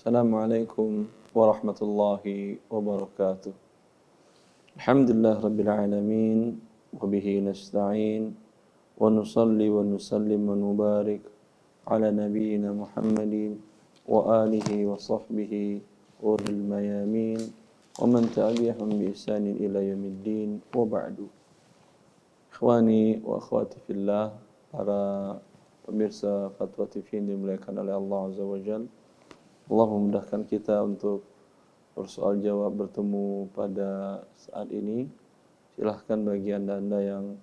Assalamualaikum warahmatullahi wabarakatuh. Alhamdulillah rabbil alamin wa bihi nasta'in wa nusalli wa nusallim wa nubarik ala nabiyyina Muhammadin wa alihi wa sahbihi uril mayamin wa man tabi'ahum bi ihsanin ila yaumiddin wa ba'du. Ikhwani wa akhwati fillah, para pemirsa Fatwa TV yang dimuliakan oleh Allah Azza wa Jalla. Allah memudahkan kita untuk bersoal jawab bertemu pada saat ini. Silahkan bagi anda yang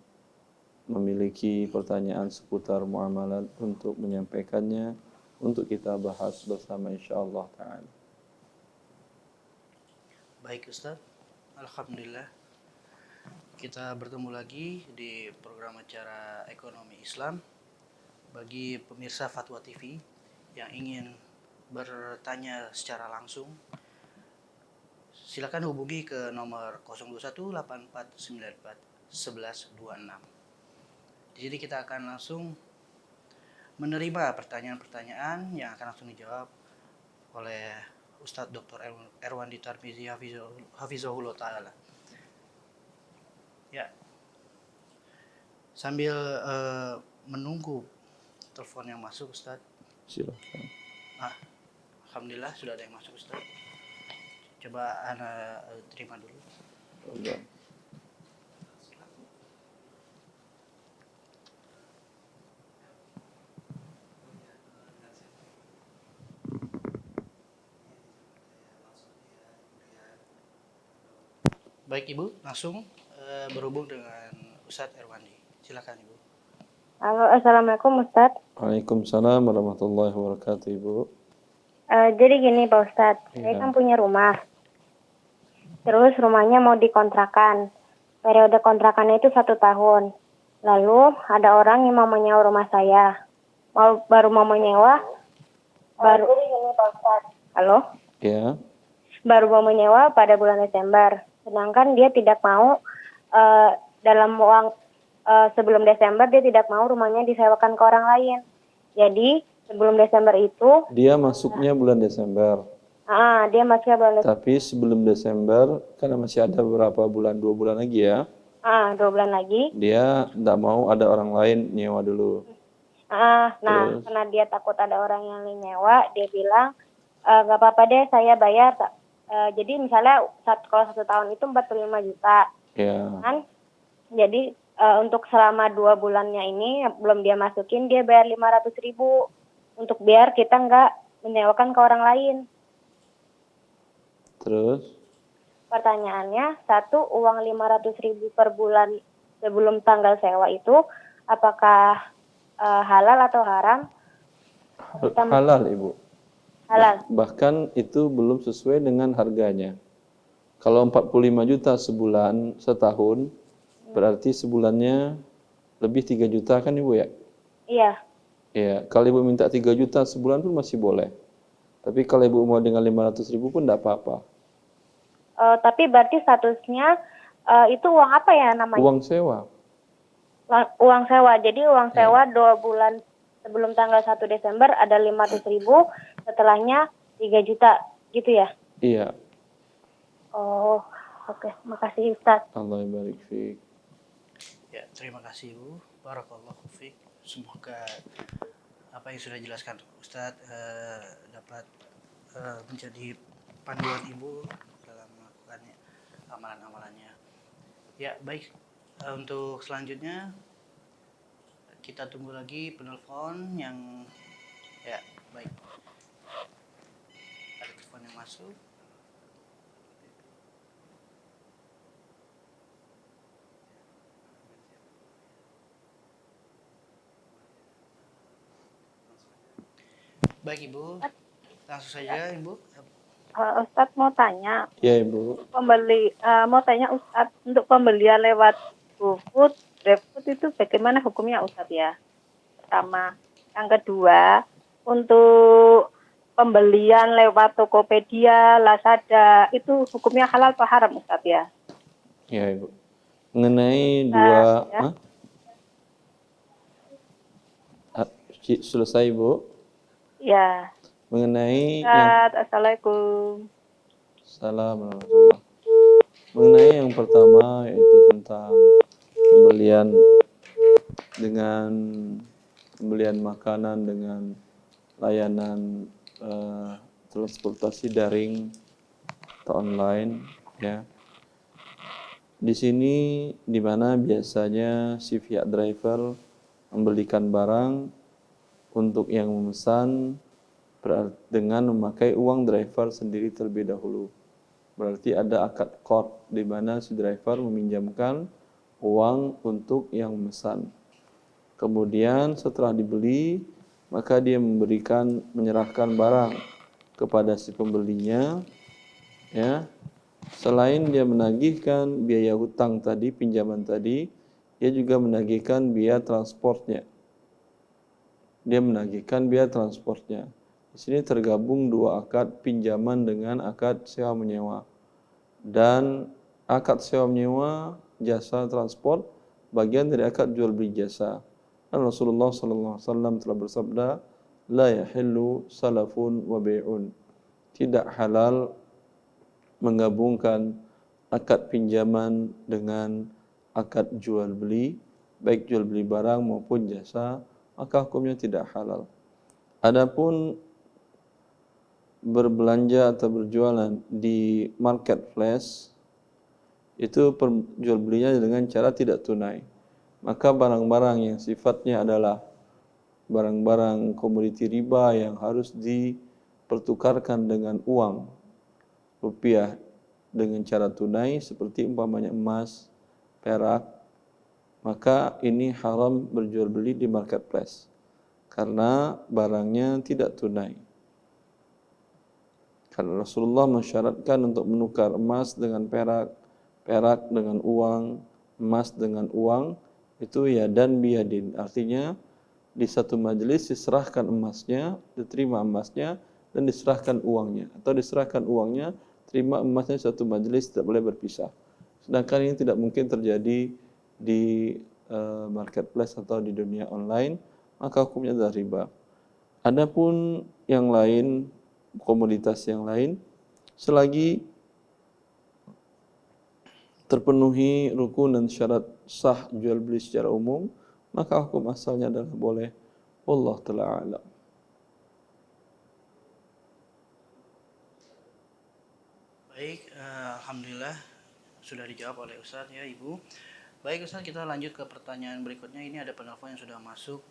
memiliki pertanyaan seputar muamalat untuk menyampaikannya, untuk kita bahas bersama insyaAllah ta'ala. Baik Ustaz, Alhamdulillah kita bertemu lagi di program acara Ekonomi Islam. Bagi pemirsa Fatwa TV yang ingin bertanya secara langsung, silakan hubungi ke nomor 02184941126. Di sini kita akan langsung menerima pertanyaan-pertanyaan yang akan langsung dijawab oleh Ustadz Dr. Erwandi Tarmizi Hafizahullah Ta'ala. Ya, sambil menunggu telepon yang masuk Ustadz. Silahkan. Alhamdulillah sudah ada yang masuk Ustaz. Coba Ana terima dulu. Baik. Baik Ibu, langsung berhubung dengan Ustadz Erwandi. Silakan Ibu. Halo, Assalamualaikum Ustadz. Waalaikumsalam warahmatullahi wabarakatuh, Ibu. Jadi gini Pak Ustadz, saya Iya. kan punya rumah. Terus rumahnya mau dikontrakan. Periode kontrakannya itu 1 tahun. Lalu ada orang yang mau menyewa rumah saya. Baru mau menyewa. Jadi gini Pak Ustadz. Halo? Ya. Baru mau menyewa pada bulan Desember. Sedangkan dia tidak mau dalam sebelum Desember dia tidak mau rumahnya disewakan ke orang lain. Jadi sebelum Desember itu Dia masuknya bulan Desember. dia masih bulan Desember. Tapi sebelum Desember, karena masih ada beberapa bulan, 2 bulan lagi ya. 2 bulan lagi. Dia tidak mau ada orang lain nyewa dulu. Terus? Karena dia takut ada orang yang nyewa, dia bilang nggak apa-apa deh, saya bayar. Jadi misalnya kalau 1 tahun itu 45 juta. Ya. Kan? Jadi untuk selama 2 bulannya ini belum dia masukin, dia bayar 500.000 untuk biar kita nggak menyewakan ke orang lain. Terus? Pertanyaannya, uang 500.000 per bulan sebelum tanggal sewa itu apakah halal atau haram? Halal, Ibu. Halal. Bahkan itu belum sesuai dengan harganya. Kalau 45 juta sebulan, setahun, berarti sebulannya lebih 3 juta kan Ibu ya? Iya. Iya, kalau Ibu minta 3 juta sebulan pun masih boleh. Tapi kalau Ibu mau dengan 500.000 pun tidak apa-apa. Tapi berarti statusnya itu uang apa ya namanya? Uang sewa. Uang sewa. Jadi uang sewa 2 bulan sebelum tanggal 1 Desember ada 500.000, setelahnya 3 juta gitu ya? Iya. Oh, oke. Makasih Ustaz. Allah barik fiik. Ya, terima kasih Ibu. Barakallahu fiik. Semoga apa yang sudah dijelaskan Ustadz dapat menjadi panduan Ibu dalam melakukan amalan-amalannya. Ya, baik. Untuk selanjutnya kita tunggu lagi penelpon yang ya, baik. Ada telepon yang masuk. Baik Ibu, langsung saja Ibu. Ustadz mau tanya. Ya Ibu. Mau tanya Ustadz, untuk pembelian lewat GoFood, GrabFood itu bagaimana hukumnya Ustadz ya? Pertama. Yang kedua, untuk pembelian lewat Tokopedia, Lazada, itu hukumnya halal atau haram Ustadz ya? Ya Ibu. Mengenai dua... Selesai Ibu? Ya. Mengenai yang Ustaz, Assalamualaikum. salam warahmatullah. Mengenai yang pertama yaitu tentang pembelian dengan pembelian makanan dengan layanan transportasi daring atau online ya. Di sini di mana biasanya si pihak driver membelikan barang untuk yang memesan dengan memakai uang driver sendiri terlebih dahulu. Berarti ada akad qard di mana si driver meminjamkan uang untuk yang memesan. Kemudian setelah dibeli, maka dia menyerahkan barang kepada si pembelinya, ya. Selain dia menagihkan biaya hutang tadi, pinjaman tadi, dia juga menagihkan biaya transportnya. Dia menagihkan biaya transportnya. Di sini tergabung dua akad pinjaman dengan akad sewa menyewa. Dan akad sewa menyewa jasa transport bagian dari akad jual beli jasa. Dan Rasulullah SAW telah bersabda, la yahillu salafun wa bai'un. Tidak halal menggabungkan akad pinjaman dengan akad jual beli, baik jual beli barang maupun jasa, maka hukumnya tidak halal. Adapun berbelanja atau berjualan di marketplace itu jual belinya dengan cara tidak tunai. Maka barang-barang yang sifatnya adalah barang-barang komoditi riba yang harus dipertukarkan dengan uang rupiah dengan cara tunai seperti umpamanya emas, perak, maka ini haram berjual beli di marketplace karena barangnya tidak tunai. Karena Rasulullah mensyaratkan untuk menukar emas dengan perak, perak dengan uang, emas dengan uang, itu ya dan biyadin. Artinya di satu majelis diserahkan emasnya, diterima emasnya, dan diserahkan uangnya. Atau diserahkan uangnya, terima emasnya satu majelis, tidak boleh berpisah. Sedangkan ini tidak mungkin terjadi di marketplace atau di dunia online, maka hukumnya adalah riba. Adapun yang lain, komoditas yang lain, selagi terpenuhi rukun dan syarat sah jual beli secara umum, maka hukum asalnya adalah boleh. Wallahu ta'ala a'lam. Baik, alhamdulillah sudah dijawab oleh Ustadz ya Ibu. Baik Ustadz, kita lanjut ke pertanyaan berikutnya. Ini ada penelpon yang sudah masuk.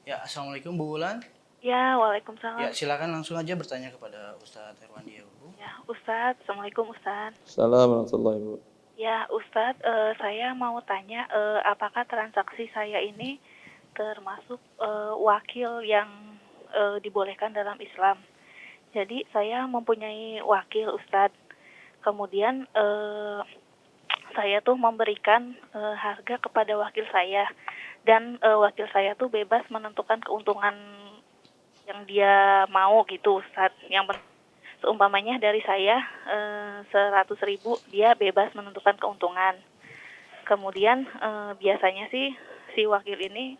Ya, Assalamualaikum Bu Wulan. Ya, Ya, waalaikumsalam. silakan langsung aja bertanya kepada Ustadz Herwandi ya Bu. Ya, Ustadz, assalamualaikum Ustadz. Assalamualaikum warahmatullahi wabarakatuh. Ya, Ustadz, saya mau tanya, apakah transaksi saya ini termasuk wakil yang dibolehkan dalam Islam? Jadi saya mempunyai wakil Ustadz. Kemudian saya tuh memberikan harga kepada wakil saya, dan wakil saya tuh bebas menentukan keuntungan yang dia mau gitu Ustadz. Yang seumpamanya dari saya 100.000, dia bebas menentukan keuntungan. Kemudian biasanya sih si wakil ini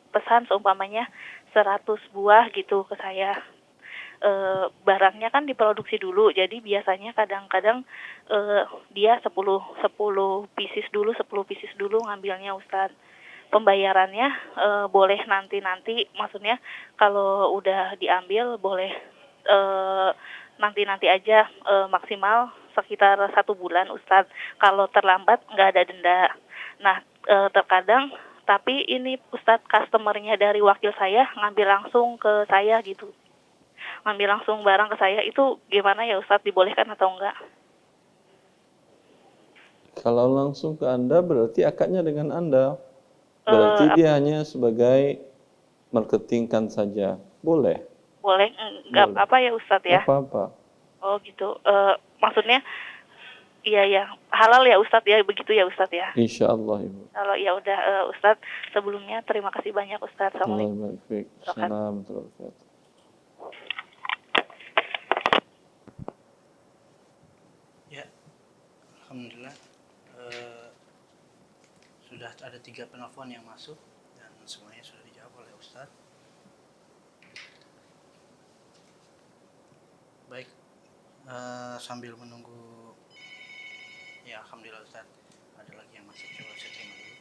pesan seumpamanya 100 buah gitu ke saya. Barangnya kan diproduksi dulu, jadi biasanya kadang-kadang dia 10 pieces dulu ngambilnya Ustadz. Pembayarannya boleh nanti, maksudnya kalau udah diambil boleh nanti aja, maksimal sekitar 1 bulan Ustadz. Kalau terlambat nggak ada denda. Nah, terkadang tapi ini Ustadz, customernya dari wakil saya ngambil langsung ke saya gitu. Ngambil langsung barang ke saya, itu gimana ya Ustadz, dibolehkan atau enggak? Kalau langsung ke Anda berarti akadnya dengan Anda. Berarti dia hanya sebagai marketingkan saja. Boleh? Boleh, enggak Boleh. apa ya Ustadz ya? Nggak apa-apa. Oh gitu. Maksudnya iya, halal ya Ustadz ya, begitu ya Ustadz ya? Insya Allah Ibu. Kalau ya udah Ustadz, sebelumnya terima kasih banyak Ustadz. Assalamualaikum. Assalamualaikum warahmatullahi wabarakatuh. Ya, alhamdulillah sudah ada 3 penelpon yang masuk dan semuanya sudah dijawab oleh Ustadz. sambil menunggu. Ya, alhamdulillah Ustaz. Ada lagi yang masuk, coba saya terima dulu.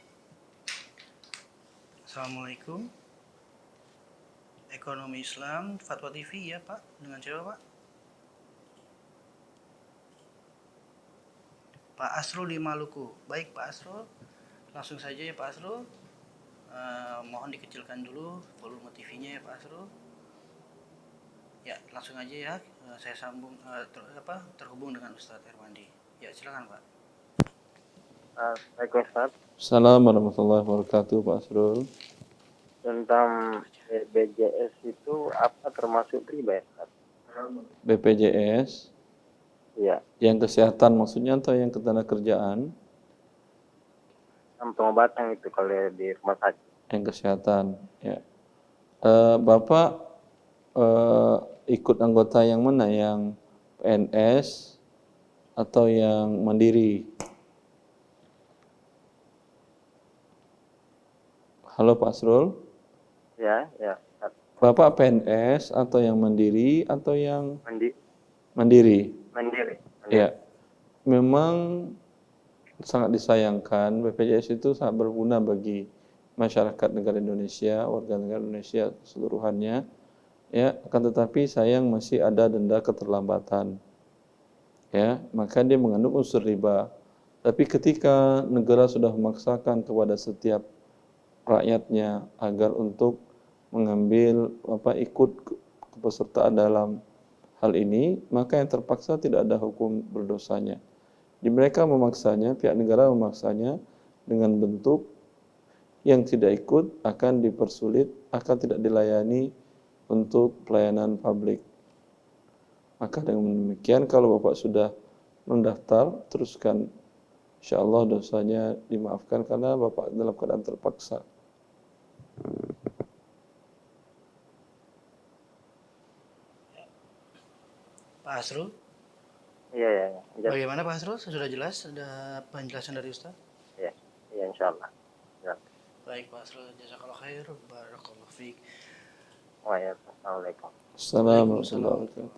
Assalamualaikum. Ekonomi Islam Fatwa TV ya Pak. Dengan siapa Pak? Pak Asrul di Maluku. Baik Pak Asrul, langsung saja ya Pak Asrul. Mohon dikecilkan dulu volume TV-nya ya Pak Asrul. Ya, langsung aja ya. Saya sambung terhubung dengan Ustadz Erwandi. Ya, silakan Pak. Assalamualaikum Ustaz. Assalamualaikum warahmatullahi wabarakatuh, Pak Asrul. Tentang BPJS itu apa termasuk riba ya Ustaz? BPJS, Iya, yang kesehatan maksudnya atau yang ketenagakerjaan? yang pengobatan itu kalau di rumah sakit. Yang kesehatan, ya. Bapak ikut anggota yang mana? Yang PNS atau yang mandiri? Halo Pak Asrul, Ya, Ustaz. Bapak PNS atau yang mandiri atau yang Mandiri. mandiri? Ya, memang sangat disayangkan BPJS itu sangat berguna bagi masyarakat negara Indonesia, warga negara Indonesia keseluruhannya. Ya, akan tetapi sayang masih ada denda keterlambatan. Ya, maka dia mengandung unsur riba. Tapi ketika negara sudah memaksakan kepada setiap rakyatnya agar untuk mengambil ikut kepesertaan dalam hal ini, maka yang terpaksa tidak ada hukum berdosanya. Di mereka memaksanya, pihak negara memaksanya dengan bentuk yang tidak ikut akan dipersulit, akan tidak dilayani untuk pelayanan publik. Maka dengan demikian kalau Bapak sudah mendaftar, teruskan. InsyaAllah dosanya dimaafkan karena Bapak dalam keadaan terpaksa. Pak Asrul. Iya. Bagaimana Pak Asrul? Sudah jelas? Ada penjelasan dari Ustaz? Iya, insyaallah. Ya. Baik Pak Asrul, jazakallahu khair, barakallahu fiik. Waalaikumsalam. Assalamualaikum warahmatullahi wabarakatuh.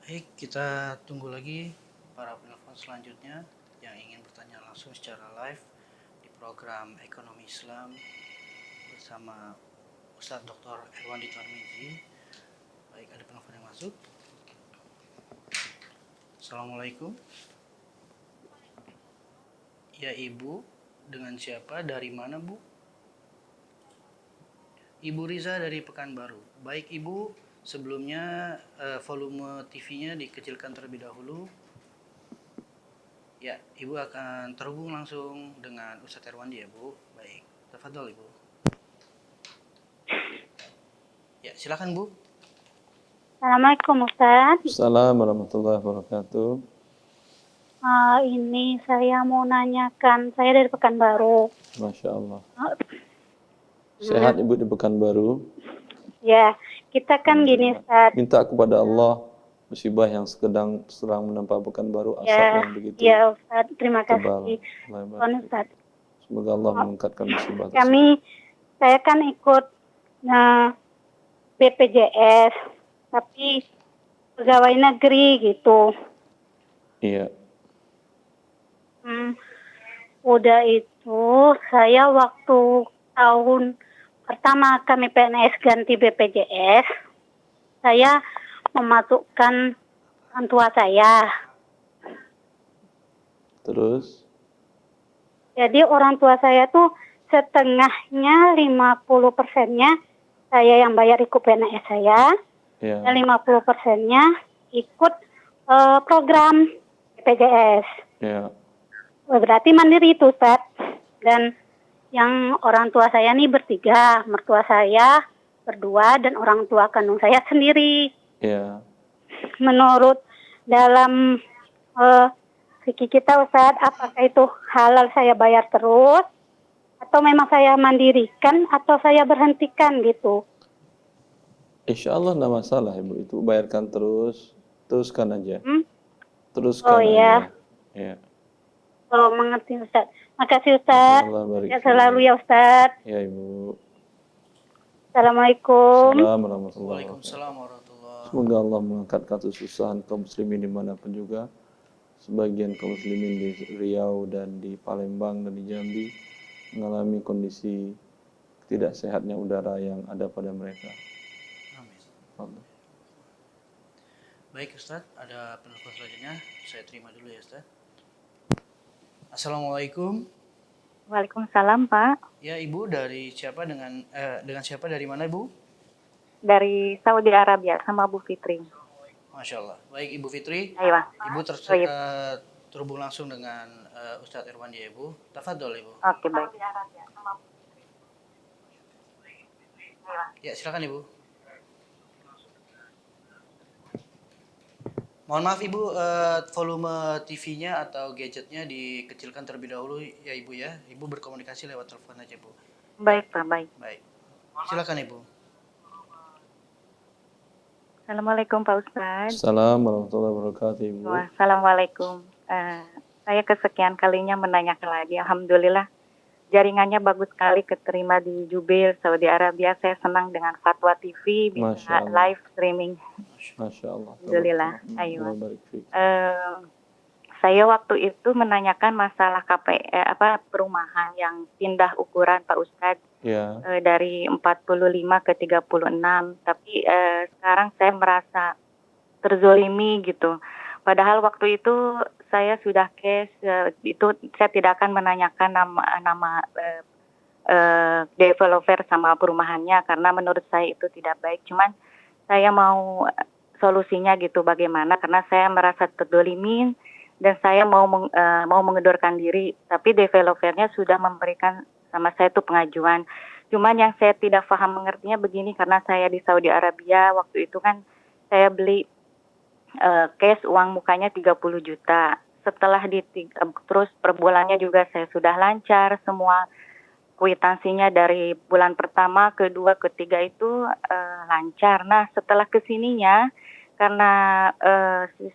Baik, kita tunggu lagi para penelpon selanjutnya yang ingin bertanya langsung secara live di program Ekonomi Islam bersama Ustadz Dr. Erwandi Tarmizi. Baik, ada penelpon yang masuk. Assalamualaikum. Ya Ibu, dengan siapa? Dari mana Bu? Ibu Riza dari Pekanbaru. Baik Ibu, sebelumnya volume TV-nya dikecilkan terlebih dahulu. Ya, Ibu akan terhubung langsung dengan Ustadz Erwandi ya Bu. Baik, tafadhol Ibu. Ya, silakan Bu. Assalamualaikum Ustaz. Assalamualaikum warahmatullahi wabarakatuh. Ini saya mau nanyakan, saya dari Pekanbaru. Masya Allah. Sehat Ibu di Pekanbaru? Ya, kita kan gini Ustaz. Minta kepada Allah musibah yang sedang menimpa Pekanbaru, asap yang begitu ya Ustaz, terima tebal. kasih. Ustaz. Semoga Allah mengangkatkan musibah tersebut. Saya kan ikut BPJS, tapi pegawai negeri gitu. Iya. Udah itu saya waktu tahun pertama kami PNS ganti BPJS, saya memasukkan orang tua saya. Terus? Jadi orang tua saya tuh setengahnya 50%-nya saya yang bayar ikut PNS saya. Ya. Dan 50%-nya ikut program BPJS. Ya. Berarti mandiri itu Ustaz. Dan yang orang tua saya nih bertiga, mertua saya berdua dan orang tua kandung saya sendiri. Ya. Menurut dalam fikih kita Ustaz, apakah itu halal saya bayar terus atau memang saya mandirikan atau saya berhentikan gitu? Insya Allah tidak masalah Ibu, itu bayarkan teruskan aja. Teruskan Oh aja. Ya. Oh, mengerti Ustaz. Makasih Ustaz. Ya selalu ya Ustaz. Ya Ibu. Assalamualaikum. Assalamualaikum warahmatullahi wabarakatuh. Waalaikumsalam warahmatullahi Semoga Allah mengangkat kesusahan kaum muslimin dimanapun juga. Sebagian kaum muslimin di Riau dan di Palembang dan di Jambi mengalami kondisi tidak sehatnya udara yang ada pada mereka. Amin. Allah. Baik Ustaz, ada penelpon selanjutnya. Saya terima dulu ya Ustaz. Assalamualaikum. Waalaikumsalam, Pak. Ya Ibu, dari siapa dengan siapa dari mana Ibu? Dari Saudi Arabia sama Bu Fitri. Masya Allah. Baik Ibu Fitri, Ayo, Ibu oh, iya. terhubung langsung dengan Ustadz Irwandi ya Ibu. Tafadhol Ibu. Oke, baik. Ya silakan Ibu. Mohon maaf Ibu, volume TV-nya atau gadgetnya dikecilkan terlebih dahulu ya Ibu ya. Ibu berkomunikasi lewat telepon aja Bu. Baik, Pak, baik. Baik. Silakan Ibu. Assalamualaikum Pak Ustadz. Assalamualaikum warahmatullahi wabarakatuh, Ibu. Assalamualaikum. Saya kesekian kalinya menanyakan lagi. Alhamdulillah jaringannya bagus sekali, keterima di Jubail, Saudi Arabia. Saya senang dengan Fatwa TV, Masya bisa Allah. live streaming. Masya Allah. Alhamdulillah. Ayo. Allah barik fiik. Saya waktu itu menanyakan masalah perumahan yang pindah ukuran Pak Ustadz. Ya, Dari 45 ke 36, tapi sekarang saya merasa terzolimi gitu. Padahal waktu itu saya sudah case, itu saya tidak akan menanyakan nama developer sama perumahannya karena menurut saya itu tidak baik. Cuman saya mau solusinya gitu bagaimana, karena saya merasa terzolimi dan saya mau mengundurkan diri, tapi developernya sudah memberikan sama saya itu pengajuan. Cuman yang saya tidak paham mengertinya begini, karena saya di Saudi Arabia waktu itu kan saya beli cash uang mukanya 30 juta. Setelah terus per bulannya juga saya sudah lancar, semua kwitansinya dari bulan pertama, kedua, ketiga itu lancar. Nah setelah kesininya karena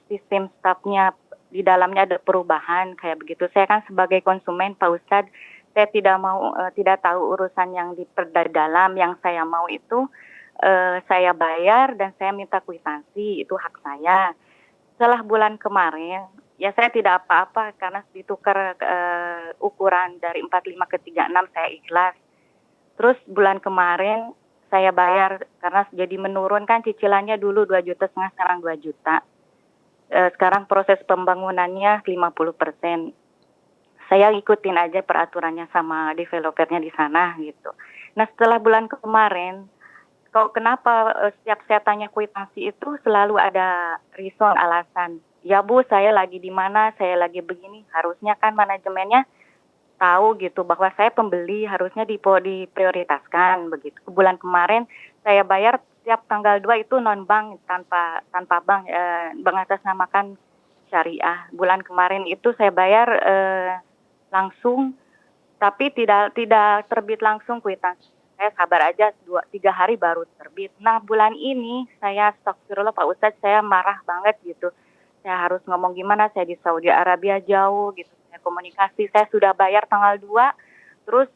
sistem stafnya di dalamnya ada perubahan kayak begitu. Saya kan sebagai konsumen Pak Ustadz, saya tidak tahu urusan yang di dalam. Yang saya mau itu saya bayar dan saya minta kwitansi, itu hak saya. Setelah bulan kemarin, ya saya tidak apa-apa karena ditukar ukuran dari 45 ke 36 saya ikhlas. Terus bulan kemarin saya bayar karena jadi menurun kan, cicilannya dulu 2,5 juta, sekarang 2 juta. Sekarang proses pembangunannya 50%. Saya ikutin aja peraturannya sama developernya di sana gitu. Nah setelah bulan kemarin, kenapa setiap saya tanya kwitansi itu selalu ada reason, alasan. Ya Bu, saya lagi di mana, saya lagi begini. Harusnya kan manajemennya tahu gitu bahwa saya pembeli, harusnya diprioritaskan begitu. Bulan kemarin saya bayar setiap tanggal 2 itu non bank, tanpa bank, mengatasnamakan syariah. Bulan kemarin itu saya bayar langsung, tapi tidak terbit langsung kwitansi. Saya sabar aja 2-3 hari baru terbit. Nah bulan ini saya astagfirullah Pak Ustadz, saya marah banget gitu. Saya harus ngomong gimana, saya di Saudi Arabia jauh gitu. Saya komunikasi, saya sudah bayar tanggal 2, terus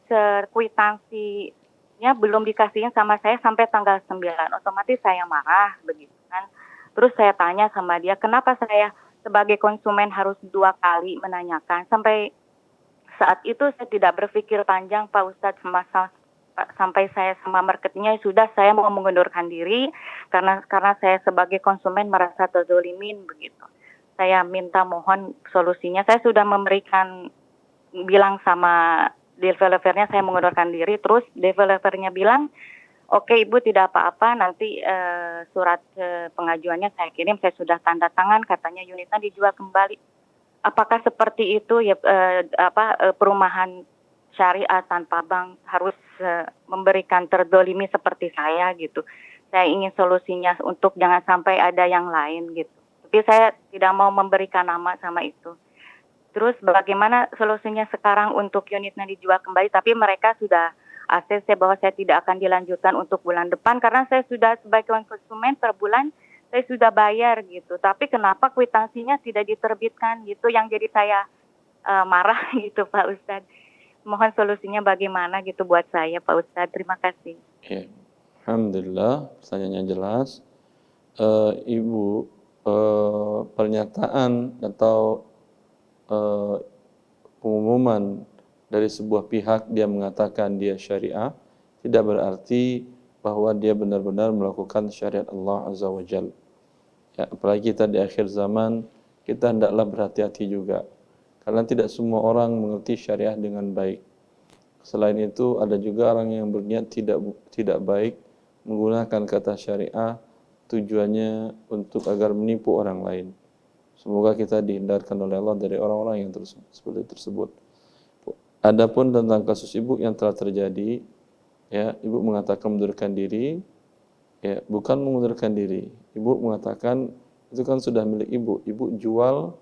kwitansinya belum dikasihin sama saya sampai tanggal 9. Otomatis saya marah begitu kan. Terus saya tanya sama dia, kenapa saya sebagai konsumen harus 2 kali menanyakan. Sampai saat itu saya tidak berpikir panjang Pak Ustadz, sampai saya sama marketingnya sudah saya mau mengundurkan diri karena saya sebagai konsumen merasa terzolimin begitu. Saya minta mohon solusinya. Saya sudah bilang sama developernya saya mengundurkan diri, terus developernya bilang oke Ibu tidak apa-apa, nanti surat pengajuannya saya kirim, saya sudah tanda tangan, katanya unitnya dijual kembali. Apakah seperti itu ya perumahan syariah tanpa bank harus memberikan terzolimi seperti saya gitu. Saya ingin solusinya untuk jangan sampai ada yang lain gitu. Tapi saya tidak mau memberikan nama sama itu. Terus bagaimana solusinya sekarang untuk unitnya dijual kembali, tapi mereka sudah ACC bahwa saya tidak akan dilanjutkan untuk bulan depan karena saya sudah sebagai konsumen per bulan saya sudah bayar gitu. Tapi kenapa kwitansinya tidak diterbitkan gitu, yang jadi saya marah gitu Pak Ustadz. Mohon solusinya bagaimana gitu buat saya Pak Ustadz. Terima kasih. Ya. Alhamdulillah, pertanyaannya jelas. Ibu, pernyataan atau eh, pengumuman dari sebuah pihak dia mengatakan dia syariah tidak berarti bahwa dia benar-benar melakukan syariat Allah Azza wa Jal. Ya, apalagi kita di akhir zaman, kita hendaklah berhati-hati juga. Karena tidak semua orang mengerti syariah dengan baik. Selain itu, ada juga orang yang berniat tidak baik menggunakan kata syariah tujuannya untuk agar menipu orang lain. Semoga kita dihindarkan oleh Allah dari orang-orang yang seperti tersebut. Adapun tentang kasus ibu yang telah terjadi, ya, ibu mengatakan mengundurkan diri, ya, bukan mengundurkan diri. Ibu mengatakan itu kan sudah milik ibu. Ibu jual,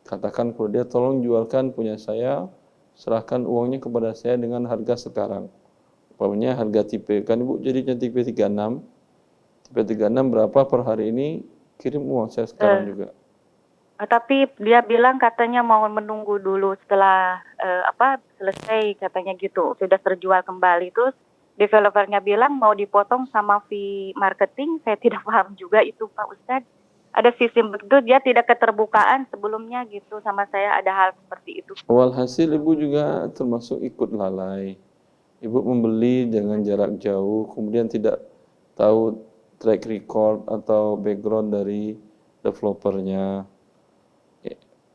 katakan kepada dia, tolong jualkan punya saya, serahkan uangnya kepada saya dengan harga sekarang. Umpamanya harga tipe, kan ibu jadinya tipe 36. Tipe 36 berapa per hari ini, kirim uang saya sekarang juga. Tapi dia bilang katanya mau menunggu dulu setelah selesai katanya gitu, sudah terjual kembali. Terus developernya bilang mau dipotong sama fee marketing. Saya tidak paham juga itu Pak Ustadz. Ada sistem begitu, dia tidak keterbukaan sebelumnya gitu sama saya, ada hal seperti itu. Walhasil ibu juga termasuk ikut lalai. Ibu membeli dengan jarak jauh, kemudian tidak tahu track record atau background dari developernya.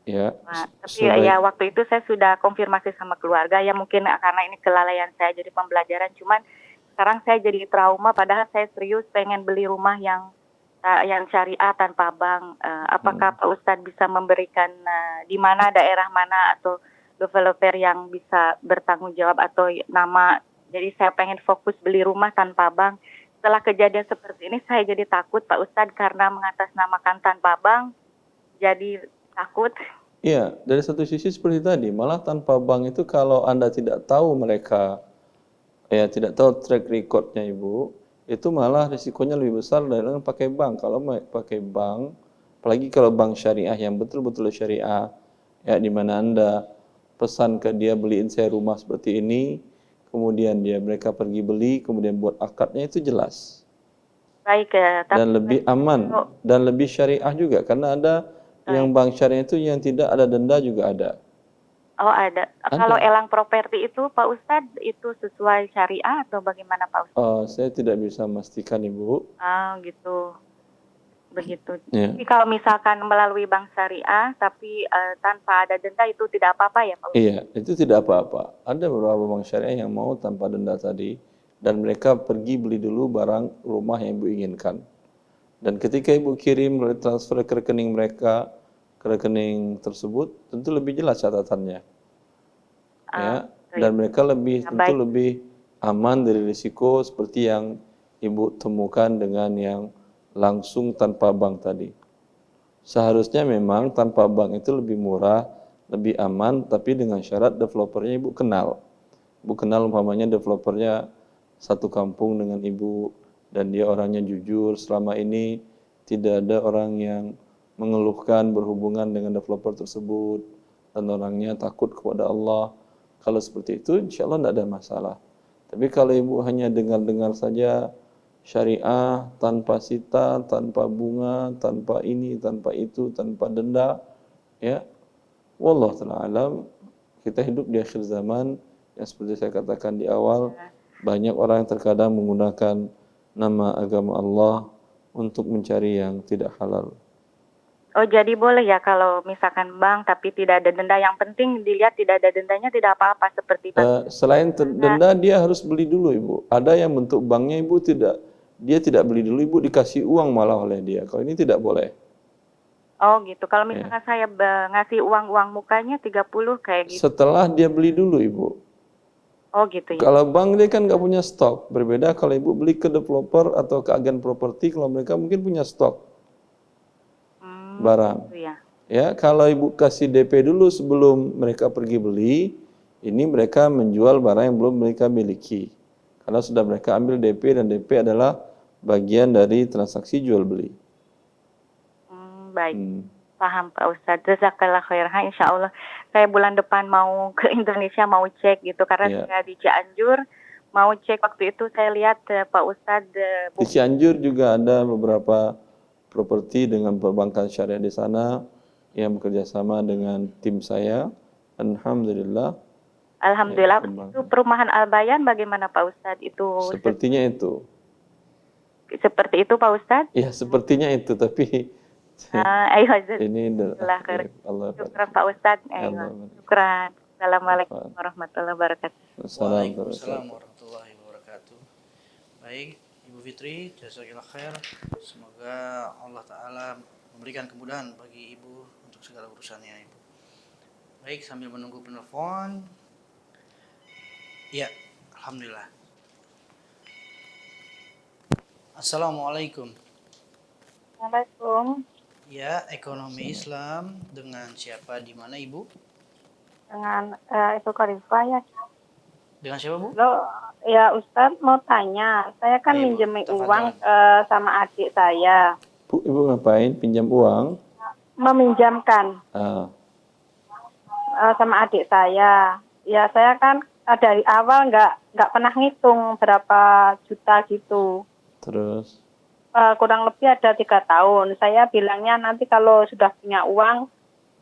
Ya, Nah, tapi ya waktu itu saya sudah konfirmasi sama keluarga, ya mungkin karena ini kelalaian saya jadi pembelajaran. Cuman sekarang saya jadi trauma, padahal saya serius pengen beli rumah yang syariah tanpa bank. Apakah Pak Ustadz bisa memberikan di mana, daerah mana atau developer yang bisa bertanggung jawab atau nama? Jadi saya pengen fokus beli rumah tanpa bank. Setelah kejadian seperti ini saya jadi takut Pak Ustadz karena mengatasnamakan tanpa bank. Jadi takut. Iya, dari satu sisi seperti tadi, malah tanpa bank itu kalau Anda tidak tahu mereka, ya tidak tahu track recordnya Ibu, itu malah risikonya lebih besar daripada pakai bank. Kalau pakai bank, apalagi kalau bank syariah yang betul-betul syariah, ya di mana Anda pesan ke dia beliin saya rumah seperti ini, kemudian mereka pergi beli, kemudian buat akadnya itu jelas. Baik ya, dan lebih aman dan lebih syariah juga karena ada yang bank syariah itu yang tidak ada denda juga ada. Oh ada. Kalau elang properti itu Pak Ustadz itu sesuai syariah atau bagaimana Pak Ustadz? Saya tidak bisa memastikan Ibu. Gitu. Begitu. Ya. Jadi kalau misalkan melalui bank syariah tapi tanpa ada denda itu tidak apa-apa ya Pak Ustadz? Iya, itu tidak apa-apa. Ada beberapa bank syariah yang mau tanpa denda tadi dan mereka pergi beli dulu barang rumah yang Ibu inginkan. Dan ketika Ibu kirim transfer ke rekening mereka, ke rekening tersebut, tentu lebih jelas catatannya. Ya, dan mereka tentu lebih aman dari risiko seperti yang Ibu temukan dengan yang langsung tanpa bank tadi. Seharusnya memang tanpa bank itu lebih murah, lebih aman, tapi dengan syarat developernya Ibu kenal. Ibu kenal umpamanya developernya satu kampung dengan Ibu, dan dia orangnya jujur, selama ini tidak ada orang yang mengeluhkan berhubungan dengan developer tersebut, dan orangnya takut kepada Allah. Kalau seperti itu, insya Allah tidak ada masalah. Tapi kalau Ibu hanya dengar-dengar saja syariah, tanpa sita, tanpa bunga, tanpa ini, tanpa itu, tanpa denda, ya, wallahu ta'ala alam, kita hidup di akhir zaman, yang seperti saya katakan di awal, banyak orang yang terkadang menggunakan nama agama Allah untuk mencari yang tidak halal. Oh jadi boleh ya kalau misalkan bank tapi tidak ada denda, yang penting dilihat tidak ada dendanya tidak apa-apa seperti selain denda dia harus beli dulu Ibu. Ada yang bentuk banknya Ibu dia tidak beli dulu, Ibu dikasih uang malah oleh dia. Kalau ini tidak boleh. Oh gitu. Kalau misalkan saya ngasih uang mukanya 30 kayak gitu. Setelah dia beli dulu Ibu. Oh gitu ya. Kalau bank dia kan nggak punya stok. Berbeda kalau Ibu beli ke developer atau ke agen properti, kalau mereka mungkin punya stok barang. Gitu ya. Kalau Ibu kasih DP dulu sebelum mereka pergi beli, ini mereka menjual barang yang belum mereka miliki. Karena sudah mereka ambil DP, dan DP adalah bagian dari transaksi jual beli. Baik. Paham Pak Ustadz. Jazakallah khairah. Insya Allah saya bulan depan mau ke Indonesia, mau cek gitu. Karena saya di Cianjur, mau cek waktu itu saya lihat Pak Ustadz. Di Cianjur juga ada beberapa properti dengan perbankan syariah di sana yang bekerja sama dengan tim saya. Alhamdulillah. Alhamdulillah. Ya, Itu perumahan Al-Bayan bagaimana Pak Ustadz? Itu sepertinya itu. seperti itu Pak Ustadz? Ya, sepertinya itu, tapi Ayo, ini adalah Allah syukran Pak Ustadz. Allah. Syukran. Assalamualaikum warahmatullahi wabarakatuh. Waalaikumsalam warahmatullahi wabarakatuh. Baik, Ibu Fitri, jazakallah khair. Semoga Allah Ta'ala memberikan kemudahan bagi Ibu untuk segala urusannya, Ibu. Baik, sambil menunggu penelpon. Ya, Alhamdulillah. Assalamualaikum. Assalamualaikum. Ya, ekonomi Islam dengan siapa di mana, Ibu? Dengan Ibu Korifah ya. Dengan siapa, Bu? Lo, ya Ustadz mau tanya, saya kan Ayo, Bu, minjemin tafadhol. uang sama adik saya. Bu, Ibu ngapain? Pinjam uang? Meminjamkan sama adik saya. Ya saya kan dari awal nggak pernah ngitung berapa juta gitu. Terus? Kurang lebih ada 3 tahun. Saya bilangnya nanti kalau sudah punya uang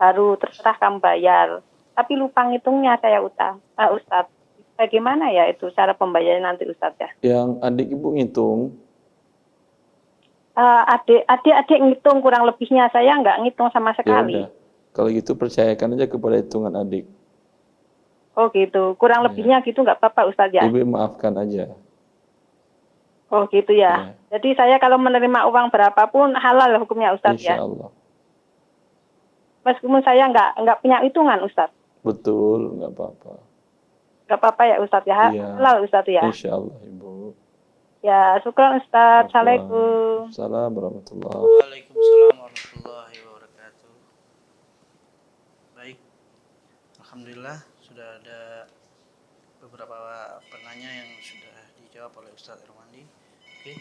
baru terserah kamu bayar. Tapi lupa ngitungnya saya Ustadz. Bagaimana ya itu cara pembayaran nanti Ustadz ya? Yang adik Ibu ngitung? Adik ngitung kurang lebihnya, saya nggak ngitung sama Ya sekali. udah. Kalau gitu percayakan aja kepada hitungan adik. Oh gitu, kurang lebihnya gitu nggak apa-apa Ustadz ya? Ibu maafkan aja. Oh gitu ya. Jadi saya kalau menerima uang berapapun halal hukumnya Ustadz ya? Insya Allah. Meskipun saya nggak punya hitungan Ustadz. Betul, nggak apa-apa. Nggak apa-apa ya Ustadz ya? Iya. Halal Ustadz ya? Insya Allah Ibu. Ya, syukran Ustadz. Assalamualaikum. Assalamualaikum warahmatullahi. Waalaikumsalam warahmatullahi wabarakatuh. Baik, Alhamdulillah sudah ada beberapa penanya yang sudah dijawab oleh Ustadz Irwandi. Oke,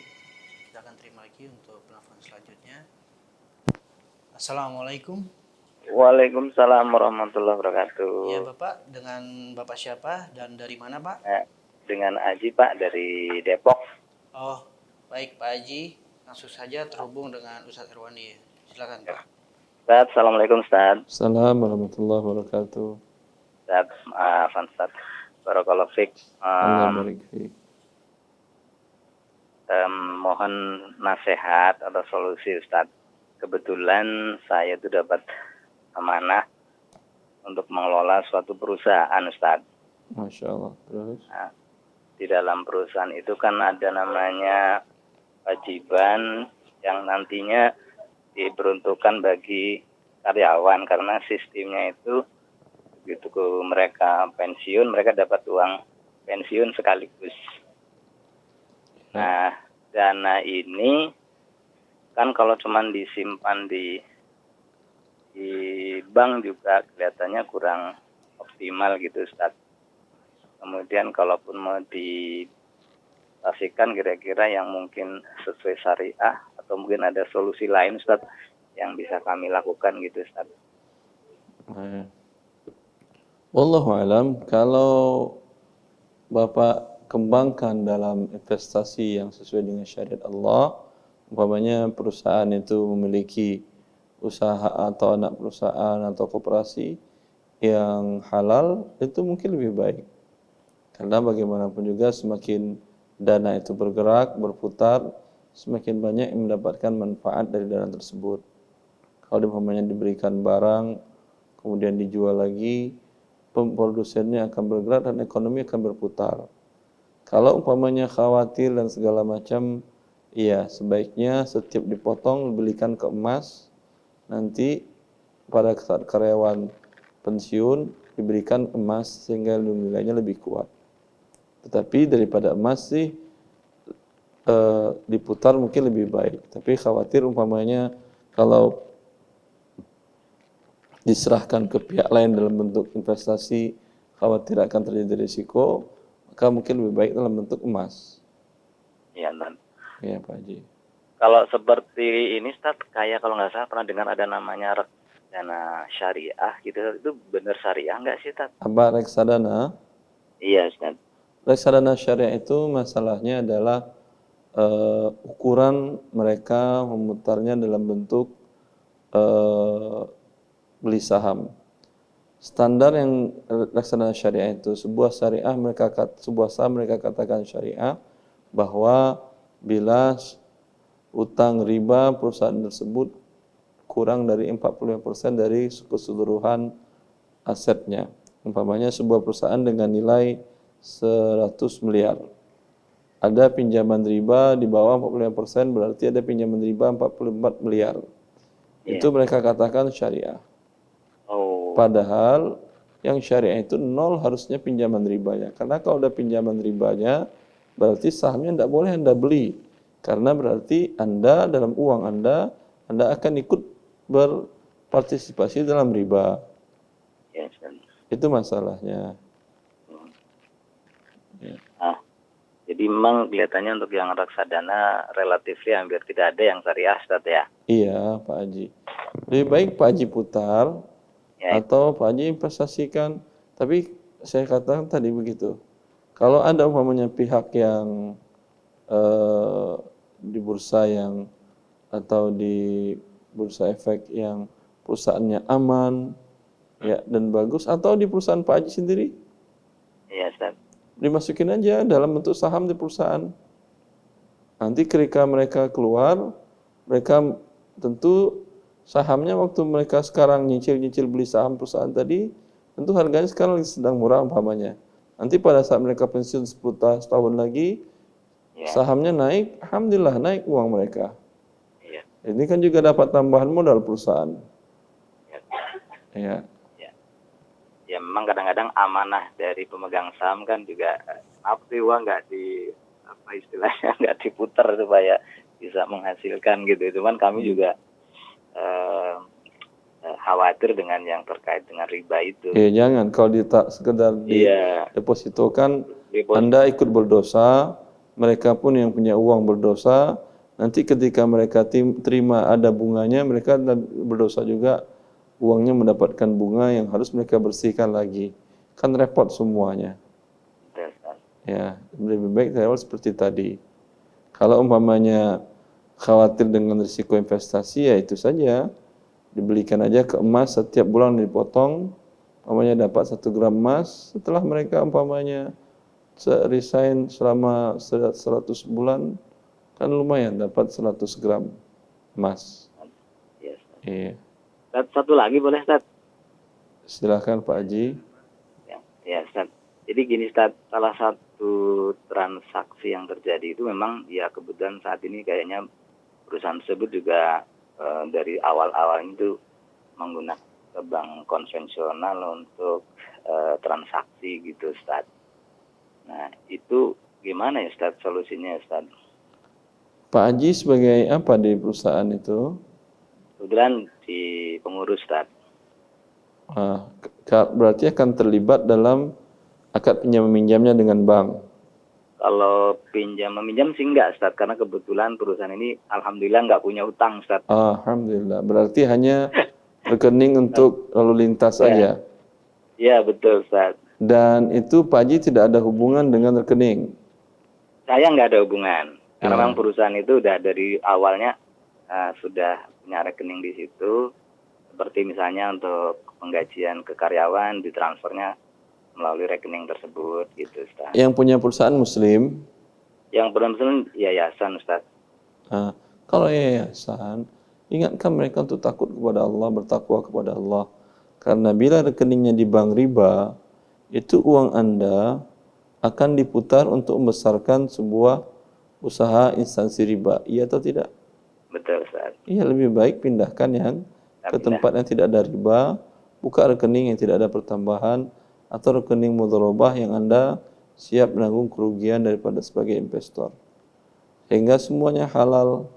kita akan terima lagi untuk penelpon selanjutnya. Assalamualaikum. Waalaikumsalam warahmatullahi wabarakatuh. Ya Bapak, dengan Bapak siapa dan dari mana Pak? Dengan Aji Pak dari Depok. Oh, baik Pak Haji, langsung saja terhubung dengan Ustadz Irwandi. Silakan Pak. Ustaz, Assalamualaikum Ustaz. Assalamualaikum warahmatullahi wabarakatuh. Ustaz, maafan Ustaz. Barakallahu fiik. Allah barik fiik. Mohon nasihat atau solusi Ustaz. Kebetulan saya itu dapat amanah untuk mengelola suatu perusahaan Ustaz. Masya Allah. Terus? Nah, di dalam perusahaan itu kan ada namanya kewajiban yang nantinya diperuntukkan bagi karyawan karena sistemnya itu begitu mereka pensiun, mereka dapat uang pensiun sekaligus. Nah, dana ini kan kalau cuman disimpan di bank juga kelihatannya kurang optimal gitu Ustaz. Kemudian kalaupun mau dipastikan kira-kira yang mungkin sesuai syariah atau mungkin ada solusi lain Ustaz yang bisa kami lakukan gitu Ustaz. Wallahu alam, kalau Bapak kembangkan dalam investasi yang sesuai dengan syariat Allah, umpamanya perusahaan itu memiliki usaha atau anak perusahaan atau koperasi yang halal, itu mungkin lebih baik. Karena bagaimanapun juga semakin dana itu bergerak, berputar, semakin banyak yang mendapatkan manfaat dari dana tersebut. Kalau umpamanya diberikan barang, kemudian dijual lagi, produsennya akan bergerak dan ekonomi akan berputar. Kalau umpamanya khawatir dan segala macam, iya sebaiknya setiap dipotong belikan ke emas, nanti pada saat karyawan pensiun diberikan emas sehingga nilainya lebih kuat. Tetapi daripada emas sih diputar mungkin lebih baik. Tapi khawatir umpamanya kalau diserahkan ke pihak lain dalam bentuk investasi, khawatir akan terjadi risiko, maka mungkin lebih baik dalam bentuk emas. Iya, Nan. Ya, Pak Haji. Kalau seperti ini Ustaz, kayak kalau nggak salah pernah dengar ada namanya reksadana syariah gitu, itu benar syariah nggak sih Ustaz? Apa reksadana? Iya Ustaz. Reksadana syariah itu masalahnya adalah ukuran mereka memutarnya dalam bentuk beli saham. Standar yang laksana syariah itu sebuah saham mereka katakan syariah bahwa bila utang riba perusahaan tersebut kurang dari 45% dari keseluruhan asetnya. Umpamanya sebuah perusahaan dengan nilai 100 miliar. Ada pinjaman riba di bawah 45%, berarti ada pinjaman riba 44 miliar. Itu mereka katakan syariah. Padahal yang syariah itu nol harusnya pinjaman ribanya. Karena kalau ada pinjaman ribanya, berarti sahamnya tidak boleh Anda beli. Karena berarti Anda dalam uang Anda akan ikut berpartisipasi dalam riba. Itu masalahnya. Jadi memang kelihatannya untuk yang reksadana relatif hampir tidak ada yang syariah, Ustaz ya. Iya, Pak Haji. Lebih baik Pak Haji putar atau Pak Haji investasikan. Tapi saya katakan tadi begitu. Kalau ada umpamanya pihak yang di bursa yang atau di bursa efek yang perusahaannya aman ya dan bagus, atau di perusahaan Pak Haji sendiri, Iya, Ustaz. dimasukin aja dalam bentuk saham di perusahaan. Nanti ketika mereka keluar, mereka tentu sahamnya waktu mereka sekarang nyicil beli saham perusahaan tadi, tentu harganya sekarang sedang murah umpamanya. Nanti pada saat mereka pensiun 10 tahun lagi, sahamnya naik, alhamdulillah naik uang mereka. Ini kan juga dapat tambahan modal perusahaan. Ya. Ya memang kadang-kadang amanah dari pemegang saham kan juga uang nggak istilahnya nggak diputar supaya bisa menghasilkan gitu. Cuman kami juga khawatir dengan yang terkait dengan riba itu. Jangan kalau sekedar depositokan, Anda ikut berdosa, mereka pun yang punya uang berdosa. Nanti ketika mereka terima ada bunganya, mereka berdosa juga. Uangnya mendapatkan bunga yang harus mereka bersihkan lagi. Kan repot semuanya. Ya, lebih baik seperti tadi. Kalau umpamanya khawatir dengan risiko investasi, ya itu saja. Dibelikan aja ke emas, setiap bulan dipotong. Umpamanya dapat 1 gram emas. Setelah mereka umpamanya resign selama 100 bulan, kan lumayan dapat 100 gram emas. Iya. Satu lagi boleh, Ustaz? Silakan Pak Haji. Ya, Ustaz. Jadi gini, Ustaz, salah satu transaksi yang terjadi itu memang ya kebetulan saat ini kayaknya perusahaan tersebut juga dari awal-awal itu menggunakan bank konvensional untuk transaksi gitu, Ustaz. Nah, itu gimana ya, Ustaz, solusinya, Ustaz? Pak Haji sebagai apa di perusahaan itu? Kebetulan di pengurus, Ustaz. Berarti akan terlibat dalam akad pinjam meminjamnya dengan bank. Kalau pinjam meminjam sih enggak, Ustaz, karena kebetulan perusahaan ini alhamdulillah enggak punya utang, Ustaz. Alhamdulillah. Berarti hanya rekening untuk lalu lintas saja. Iya, betul, Ustaz. Dan itu Pak Haji tidak ada hubungan dengan rekening. Saya enggak ada hubungan. Karena memang perusahaan itu udah dari awalnya sudah punya rekening di situ. Seperti misalnya untuk penggajian ke karyawan ditransfernya melalui rekening tersebut gitu, Ustaz. Yang punya perusahaan muslim? Yang muslim yayasan, Ustaz. Kalau yayasan, ingatkan mereka untuk takut kepada Allah, bertakwa kepada Allah. Karena bila rekeningnya di bank riba, itu uang Anda akan diputar untuk membesarkan sebuah usaha instansi riba. Iya atau tidak? Betul, Ustaz. Iya, lebih baik pindahkan yang ke tempat yang tidak ada riba, buka rekening yang tidak ada pertambahan, atau rekening mudharabah yang Anda siap menanggung kerugian daripada sebagai investor. Sehingga semuanya halal.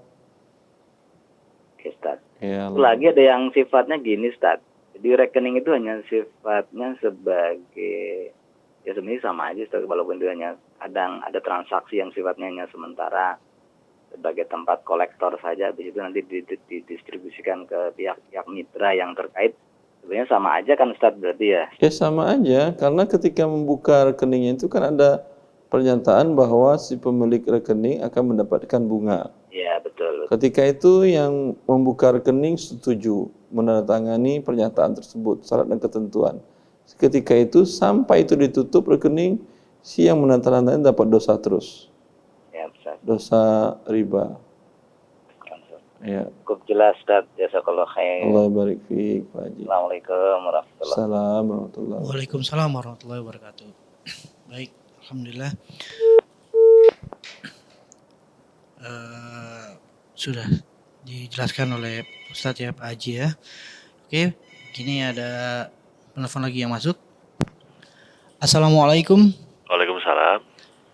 Oke, Ustaz. Ya, lagi ada yang sifatnya gini, Ustaz. Jadi rekening itu hanya sifatnya sebagai, ya sebenarnya sama aja, Ustaz, walaupun itu hanya kadang ada transaksi yang sifatnya hanya sementara sebagai tempat kolektor saja, habis itu nanti didistribusikan ke pihak mitra yang terkait. Sebenarnya sama aja kan, Ustaz, berarti ya? Ya sama aja, karena ketika membuka rekeningnya itu kan ada pernyataan bahwa si pemilik rekening akan mendapatkan bunga. Ya, betul. Ketika itu yang membuka rekening setuju menandatangani pernyataan tersebut, syarat dan ketentuan. Ketika itu sampai itu ditutup rekening, si yang menandatangani dapat dosa terus. Ya, Ustaz. Dosa riba. Ya. Cukup jelas, Ustaz. Jazakallah khair. Allah barik fiik, Pak Haji. Assalamualaikum warahmatullahi Assalamualaikum warahmatullahi wabarakatuh. Waalaikumsalam warahmatullahi wabarakatuh. Baik, alhamdulillah. Sudah dijelaskan oleh Ustadz ya, Pak Haji ya. Oke, kini ada penelpon lagi yang masuk. Assalamualaikum. Waalaikumsalam.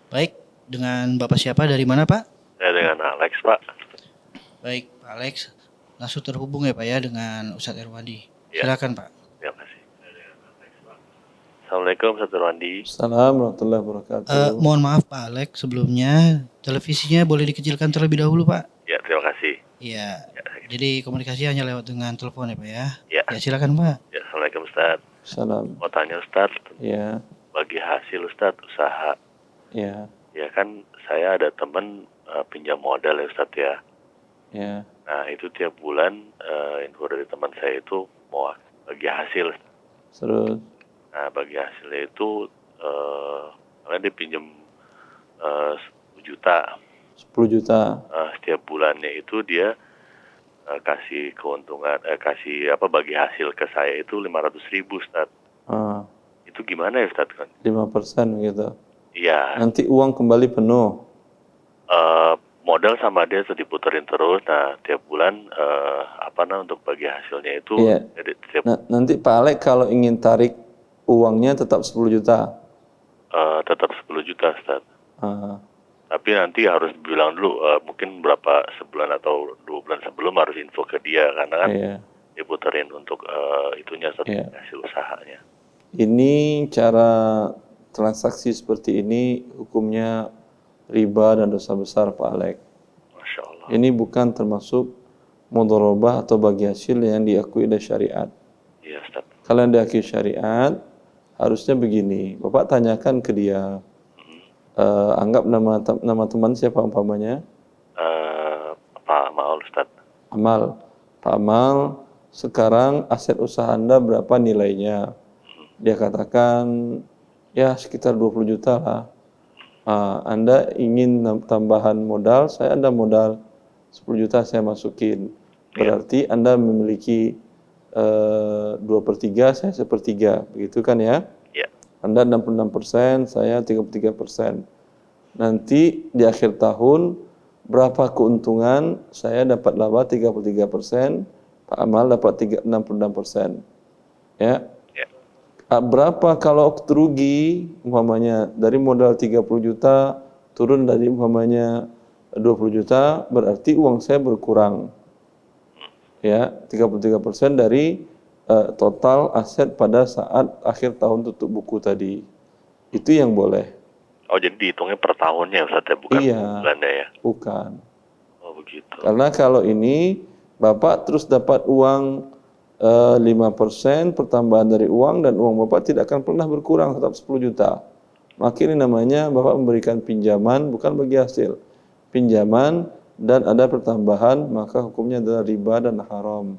Baik, dengan Bapak siapa, dari mana Pak? Saya dengan Alex, Pak. Baik, Pak Alex. Langsung terhubung ya Pak ya dengan Ustadz Erwandi. Ya. Silakan Pak. Terima kasih. Assalamualaikum, Ustaz Irwandi. Assalamualaikum warahmatullahi wabarakatuh. Mohon maaf Pak Alex, sebelumnya televisinya boleh dikecilkan terlebih dahulu Pak. Ya, terima kasih. Iya. Jadi komunikasi hanya lewat dengan telepon ya Pak ya. Ya. Ya silakan Pak. Ya, Assalamualaikum, Ustaz. Salam. Mau tanya, Ustaz, Ya, bagi hasil Ustaz usaha. ya, Ya kan, saya ada teman pinjam modal ya, Ustaz ya. ya. Nah, itu tiap bulan info dari teman saya itu mau bagi hasil. Terus, Nah, bagi hasilnya itu karena dia pinjam 10 juta. 10 juta. Setiap bulannya itu dia kasih keuntungan, bagi hasil ke saya itu 500.000, Ustaz. Ah, Itu gimana ya, Ustaz? 5% gitu. Iya, Nanti uang kembali penuh. modal sama dia tuh diputerin terus. Nah, tiap bulan untuk bagi hasilnya itu Iya. jadi tiap Nanti Pak Alek kalau ingin tarik uangnya tetap 10 juta. tetap 10 juta, Ustaz. Ah, Tapi nanti harus bilang dulu mungkin berapa sebulan atau 2 bulan sebelum harus info ke dia karena kan iya. diputerin untuk itunya Ustaz, Iya. hasil usahanya. Ini cara transaksi seperti ini hukumnya riba dan dosa besar Pak Alek. Masya Allah. Ini bukan termasuk mudharabah atau bagi hasil yang diakui oleh syariat. Iya, Ustaz. Kalau yang diakui syariat harusnya begini. Bapak tanyakan ke dia. Anggap nama teman siapa umpamanya? Pak Maul, Ustaz. Amal. Pak Amal, sekarang aset usaha Anda berapa nilainya? Dia katakan ya sekitar 20 juta lah. Anda ingin tambahan modal, saya ada modal 10 juta saya masukin. Berarti Anda memiliki 2/3, saya 1/3, begitu kan ya? Ya. Anda 66%, saya 33%. Nanti di akhir tahun berapa keuntungan? Saya dapat laba 33%, Pak Amal dapat 66%. Ya. Berapa kalau rugi umpamanya dari modal 30 juta turun dari umpamanya 20 juta, berarti uang saya berkurang. Ya, 33% dari total aset pada saat akhir tahun tutup buku tadi. Itu yang boleh. Oh, jadi dihitungnya per tahunnya, Ustaz, ya? Bukan Iya. bulannya ya? Bukan. Oh, begitu. Karena kalau ini Bapak terus dapat uang 5% pertambahan dari uang dan uang Bapak tidak akan pernah berkurang, tetap 10 juta. Maka ini namanya Bapak memberikan pinjaman bukan bagi hasil. Pinjaman dan ada pertambahan, maka hukumnya adalah riba dan haram.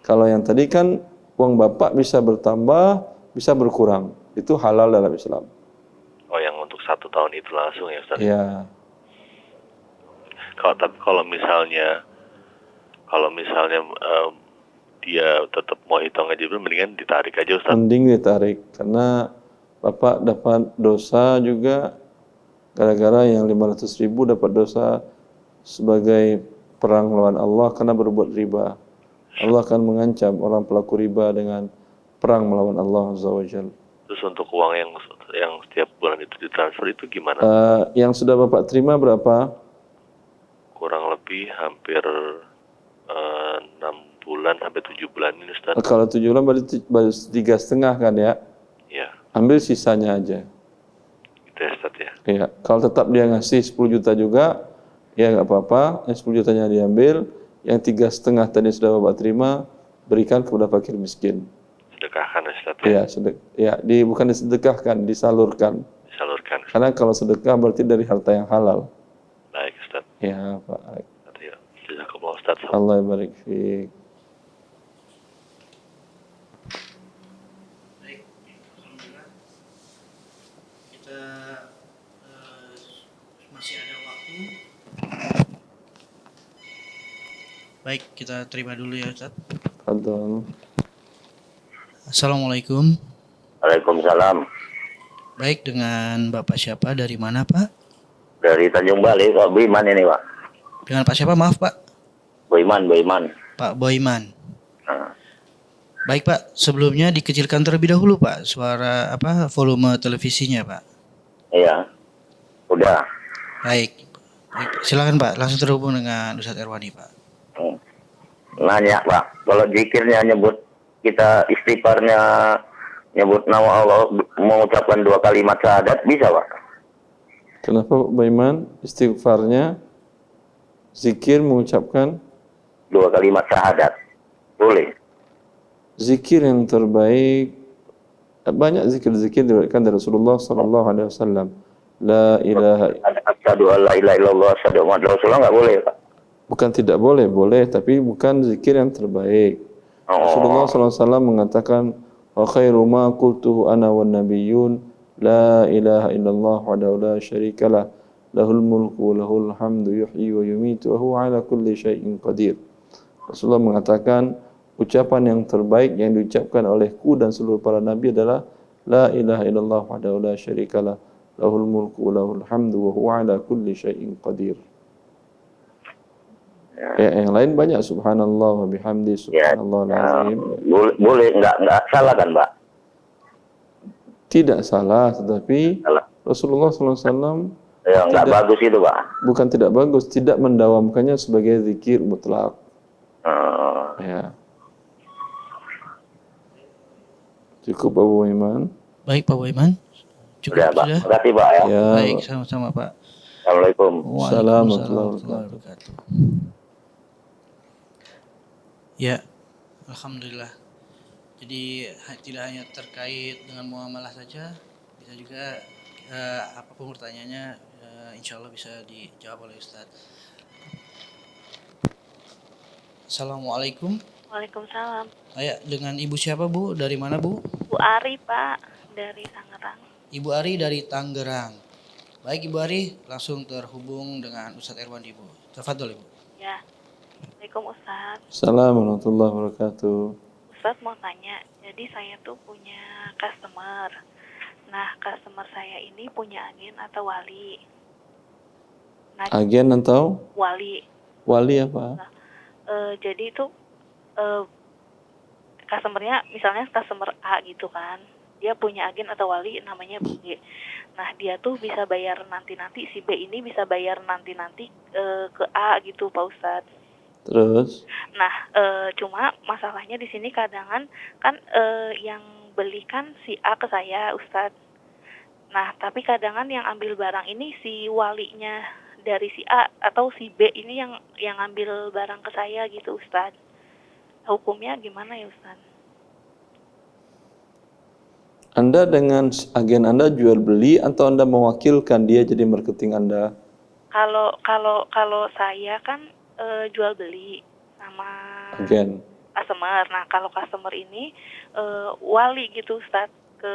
Kalau yang tadi kan uang Bapak bisa bertambah, bisa berkurang. Itu halal dalam Islam. Oh, yang untuk 1 tahun itu langsung ya, Ustaz? Ya, Kalau misalnya dia tetap mau hitung aja, mendingan ditarik aja, Ustaz. mending ditarik. Karena Bapak dapat dosa juga gara-gara yang 500.000 dapat dosa sebagai perang melawan Allah karena berbuat riba. Allah akan mengancam orang pelaku riba dengan perang melawan Allah Azza wa Jalla. Terus untuk uang yang setiap bulan itu ditransfer itu gimana? Yang sudah Bapak terima berapa? Kurang lebih hampir 6 bulan sampai 7 bulan ini, Ustaz. Kalau 7 bulan baru 3,5 kan ya? Iya, Ambil sisanya aja. gitu ya, Ustaz ya. Ya, kalau tetap dia ngasih 10 juta juga, ya nggak apa-apa. Yang 10 jutanya diambil, yang 3,5 tadi sudah Bapak terima, berikan kepada fakir miskin. Sedekahkan ya, Ustaz ya. Ya, bukan disedekahkan, disalurkan. disalurkan. Karena kalau sedekah berarti dari harta yang halal. Baik Ustaz. Ya Pak. Ya, jazakumullah Ustaz. Allah barik fiik. Baik, alhamdulillah. Kita masih ada waktu. Baik, kita terima dulu ya Ustaz. Fadhal. Assalamualaikum. Waalaikumsalam. Baik, dengan Bapak siapa? Dari mana Pak? Dari Tanjung Bali, Pak Boyman ini, Pak. Dengan Pak siapa? Maaf Pak. Boyman. Pak Boyman. Nah, Baik Pak, sebelumnya dikecilkan terlebih dahulu Pak suara volume televisinya Pak. iya. Udah. Baik. Baik, silakan Pak, langsung terhubung dengan Ustadz Erwani Pak. Nanya, Pak. Kalau zikirnya nyebut kita istighfarnya nyebut nama Allah mengucapkan 2 kalimat syahadat bisa, Pak? Kenapa Pak Baiman istighfarnya zikir mengucapkan 2 kalimat syahadat. Boleh. zikir yang terbaik? Banyak zikir-zikir diriwayatkan dari Rasulullah sallallahu alaihi wasallam. La ilaha Asyhadu an la ilaha illallah asyhadu anna Rasulullah enggak boleh, Pak. bukan tidak boleh, tapi bukan zikir yang terbaik. Rasulullah SAW mengatakan, wa khairu ma qultuhu ana wan nabiyyun la ilaha illallah wahdahu la syarikalah lahul mulku wa lahul hamdu yuhyi wa yumitu wa huwa ala kulli syai'in qadir. Rasulullah mengatakan ucapan yang terbaik yang diucapkan olehku dan seluruh para nabi adalah la ilaha illallah wahdahu la syarikalah lahul mulku wa lahul hamdu wa huwa ala kulli syai'in qadir. Ya, yang lain banyak subhanallah wa bihamdi subhanallah alazim. Boleh enggak salah kan, Pak? Tidak salah, tetapi Salah. Rasulullah SAW Ya, enggak bagus itu, Pak. bukan tidak bagus, tidak mendawamkannya sebagai zikir mutlak. Ya. Cukup Abu Iman. Baik Pak Boyman. Cukup Sudah, Pak. sudah? Terima kasih, Pak ya. Ya. Baik, sama-sama Pak. Assalamualaikum. Waalaikumsalam warahmatullahi wabarakatuh. Ya, alhamdulillah. Jadi tidak hanya terkait dengan muamalah saja, bisa juga apapun pertanyaannya, insya Allah bisa dijawab oleh Ustadz. Assalamualaikum. Waalaikumsalam. Dengan Ibu siapa Bu? Dari mana Bu? Bu Ari, Pak, dari Tangerang. Ibu Ari dari Tangerang. Baik Ibu Ari, langsung terhubung dengan Ustadz Erwandi Bu. Tafadhol Ibu. Ya. Assalamualaikum Ustadz. Assalamualaikum warahmatullahi wabarakatuh. Ustadz mau tanya, jadi saya tuh punya customer. Nah, customer saya ini punya agen atau wali? Nah, Agen atau wali. wali apa? Jadi itu customernya, misalnya customer A gitu kan, dia punya agen atau wali namanya B. Nah, dia tuh bisa bayar nanti-nanti, si B ini bisa bayar nanti-nanti ke A gitu Pak Ustadz. Terus Nah, cuma masalahnya di sini kadangan kan yang belikan si A ke saya, Ustadz. Nah, tapi kadangan yang ambil barang ini si walinya dari si A atau si B ini yang ambil barang ke saya gitu, Ustadz. Hukumnya gimana ya, Ustadz? Anda dengan agen Anda jual beli atau Anda mewakilkan dia jadi marketing Anda? Kalau saya kan jual beli sama Agen. customer. Nah, kalau customer ini wali gitu, Ustadz, ke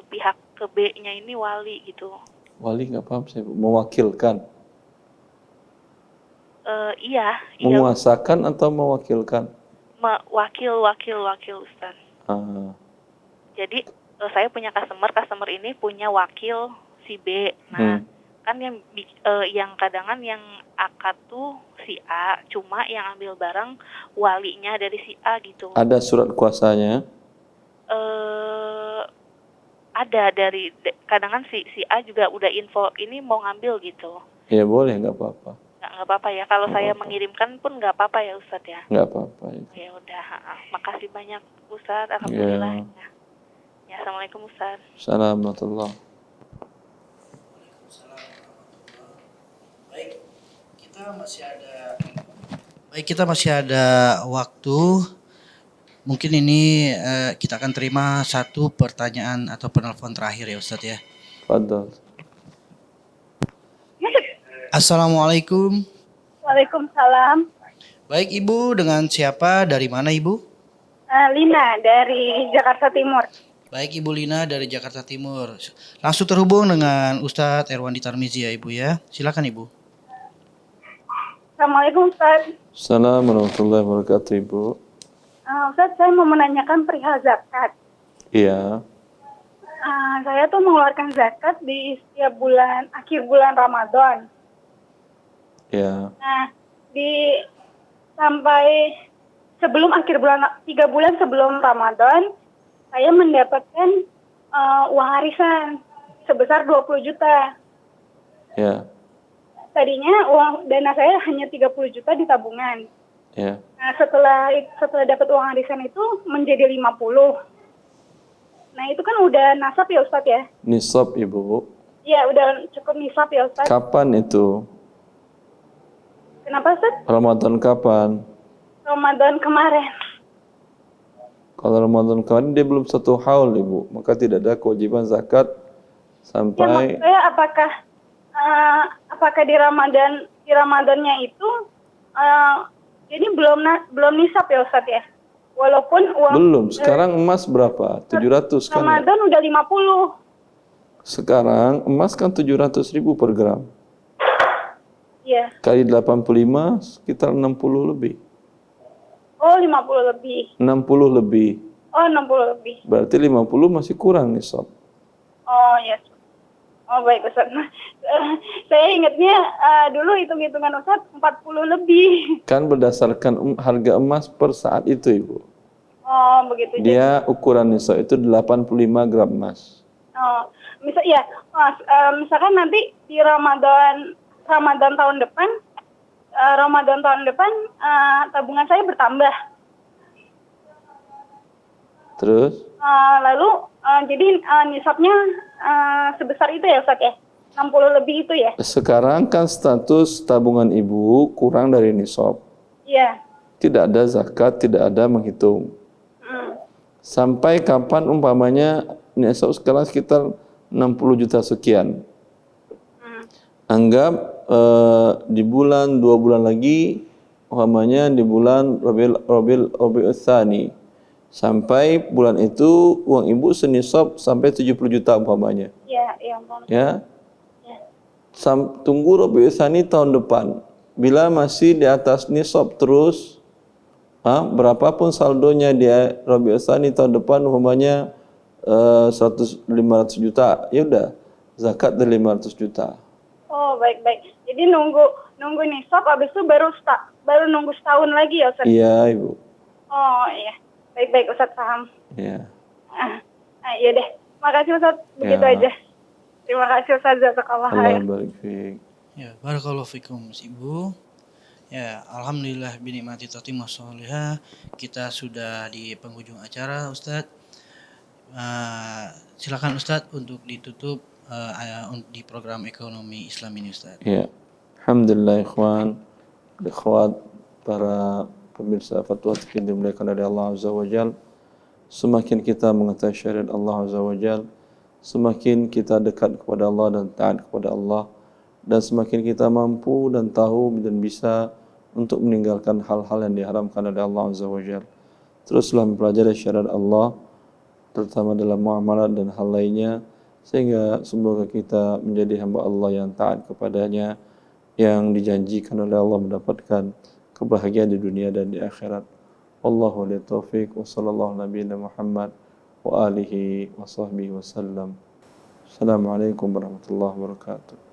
pihak ke B-nya ini wali gitu. Wali nggak paham saya. Mewakilkan. Iya. Menguasakan atau mewakilkan? Wakil Ustadz. Jadi saya punya customer ini punya wakil si B. Nah, kan yang kadangan yang akad tuh si A, cuma yang ambil barang walinya dari si A gitu. Ada surat kuasanya? Ada dari kadangan si A juga udah info ini mau ngambil gitu. Ya boleh, nggak apa-apa. Nggak apa-apa ya, kalau saya mengirimkan pun nggak apa-apa ya Ustadz ya. Nggak apa-apa. Ya udah, makasih banyak Ustadz, alhamdulillah. Ya, assalamualaikum Ustadz. Assalamualaikum. Baik, kita masih ada waktu. Mungkin ini kita akan terima satu pertanyaan atau penelpon terakhir ya Ustadz ya. Fadal. Assalamualaikum. Waalaikumsalam. Baik Ibu, dengan siapa? Dari mana Ibu? Lina dari Jakarta Timur. Baik Ibu Lina dari Jakarta Timur. Langsung terhubung dengan Ustadz Erwandi Tarmizi ya Ibu ya. Silakan Ibu. Assalamualaikum Ustaz. Assalamualaikum warahmatullahi wabarakatuh, Ibu. Ustaz, saya mau menanyakan perihal zakat. Iya, Saya tuh mengeluarkan zakat di setiap bulan, akhir bulan Ramadan. iya, Nah, sampai sebelum akhir bulan, 3 bulan sebelum Ramadan, saya mendapatkan uang arisan sebesar 20 juta. iya, Tadinya uang dana saya hanya 30 juta di tabungan. iya. Nah, setelah dapat uang arisan itu menjadi 50. Nah, itu kan udah nasab ya Ustadz ya? Nisab, Ibu. Iya, udah cukup nisab ya Ustadz. Kapan itu? Kenapa Ustadz? Ramadan kapan? Ramadan kemarin. Kalau Ramadan kemarin dia belum 1 haul, Ibu. Maka tidak ada kewajiban zakat Ya, sampai maksud saya apakah di Ramadannya itu jadi belum nisab ya Ustadz ya? Walaupun uang belum. Sekarang emas berapa? 700 kan? Ya? Ramadan udah 50. Sekarang emas kan 700.000 per gram. Iya. Kali 85 sekitar 60 lebih. Oh, 50 lebih. 60 lebih. Oh, 60 lebih. Berarti 50 masih kurang nisab. Oh, yes. Oh, baik Ustaz. Saya ingatnya dulu hitung-hitungan Ustaz 40 lebih. Kan berdasarkan harga emas per saat itu, Ibu. Oh, begitu. Dia ukuran nisab itu 85 gram emas. Oh, misalkan nanti di Ramadan tahun depan, tabungan saya bertambah. Terus? Lalu jadi nisabnya sebesar itu ya Ustaz ya? 60 lebih itu ya? Sekarang kan status tabungan Ibu kurang dari nisab. Iya. Tidak ada zakat, tidak ada menghitung. Sampai kapan umpamanya nisab sekarang sekitar 60 juta sekian. Anggap di bulan 2 bulan lagi, umpamanya di bulan Rabiul Tsani, sampai bulan itu uang Ibu senisab sampai 70 juta umpamanya. Iya, iya Bang. Ya. Tunggu Rabiul Tsani tahun depan. Bila masih di atas nisab terus, berapapun saldonya dia Rabiul Tsani tahun depan umpamanya 500 juta, ya udah zakat dari 500 juta. Oh, baik. Jadi nunggu nisab, habis itu baru nunggu setahun lagi ya Ustaz? Iya, Ibu. Oh, iya. Baik Ustaz, paham. Iya. Iya deh. Makasih Ustaz, begitu Ya. aja. Terima kasih Ustaz, jazakallah Allah khair. barik fiik. Ya, barakallahu fikum Ibu. Ya, alhamdulillah binikmati tatimah sholihah. Kita sudah di penghujung acara Ustadz. Silakan Ustadz untuk ditutup di program ekonomi Islam ini Ustadz. Ya. Alhamdulillah ikhwan, ikhwat, para pemirsa Fatwa Fikih dimuliakan oleh Allah Azza wa Jal. Semakin kita mengetahui syariat Allah Azza wa Jal, semakin kita dekat kepada Allah dan taat kepada Allah, dan semakin kita mampu dan tahu dan bisa untuk meninggalkan hal-hal yang diharamkan oleh Allah Azza wa Jal. Teruslah mempelajari syariat Allah, terutama dalam muamalah dan hal lainnya, sehingga semoga kita menjadi hamba Allah yang taat kepadanya, yang dijanjikan oleh Allah mendapatkan kebahagiaan di dunia dan di akhirat. Wallahu a'lam taufiq wa sallallahu nabiyana Muhammad wa alihi wa sahbihi wasallam. Assalamualaikum warahmatullahi wabarakatuh.